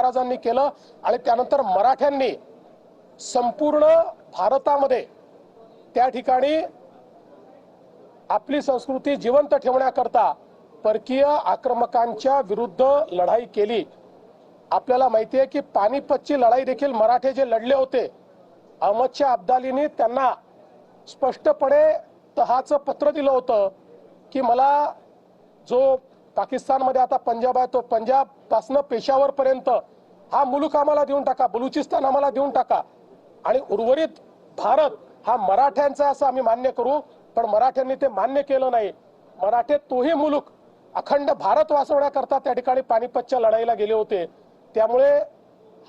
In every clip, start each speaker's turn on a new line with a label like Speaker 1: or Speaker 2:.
Speaker 1: महाराजांनी केलं आणि त्यानंतर मराठ्यांनी संपूर्ण भारतामध्ये त्या ठिकाणी आपली संस्कृती जिवंत ठेवण्याकरता परकीय आक्रमकांच्या विरुद्ध लढाई केली। आपल्याला माहिती आहे की पानिपतची लढाई देखील मराठे जे लढले होते, अहमदशाह अब्दालीने त्यांना स्पष्टपणे तहाचं पत्र दिलं होतं की मला जो पाकिस्तानमध्ये आता पंजाब आहे तो पंजाब पासून पेशावर पर्यंत हा मुलूक आम्हाला देऊन टाका, बलुचिस्तान आम्हाला देऊन टाका आणि उर्वरित भारत हा मराठ्यांचा असं आम्ही मान्य करू। पण मराठ्यांनी ते मान्य केलं नाही। मराठे तोही मुलूक अखंड भारत वाचवण्याकरता त्या ठिकाणी पानिपतच्या लढाईला गेले होते। त्यामुळे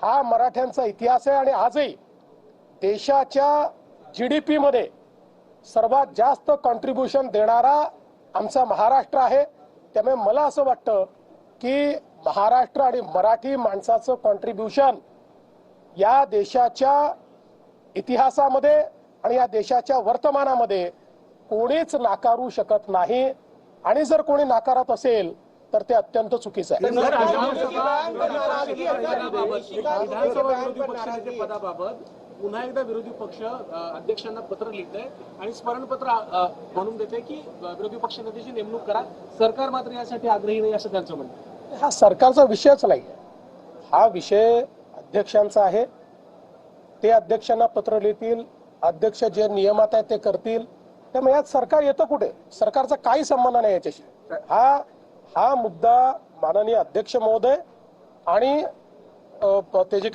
Speaker 1: हा मराठ्यांचा इतिहास आहे आणि आजही देशाच्या जीडीपी मध्ये सर्वात जास्त कॉन्ट्रीब्युशन देणारा आमचा महाराष्ट्र आहे। त्यामुळे मला असं वाटतं की महाराष्ट्र आणि मराठी माणसाचं कॉन्ट्रीब्युशन या देशाच्या इतिहासामध्ये आणि या देशाच्या वर्तमानामध्ये कोणीच नाकारू शकत नाही आणि जर कोणी नाकारत असेल तर ते अत्यंत चुकीचं आहे।
Speaker 2: पुन्हा एकदा विरोधी पक्ष अध्यक्षांना पत्र लिहितंय आणि स्मरणपत्र म्हणून देते की विरोधी पक्ष नेत्याची नेमणूक करा, सरकार मात्र यासाठी आग्रही नाही असं त्यांचं म्हणणं आहे।
Speaker 1: हा सरकारचा विषयच नाही, हा विषय अध्यक्षांचा आहे। ते अध्यक्षांना पत्र लिहितील, अध्यक्ष जे नियमात आहे ते करतील। त्यामुळे यात सरकार येतं कुठे? सरकारचा काही संबंध नाही याच्याशी। हा मुद्दा माननीय अध्यक्ष महोदय आणि ते जे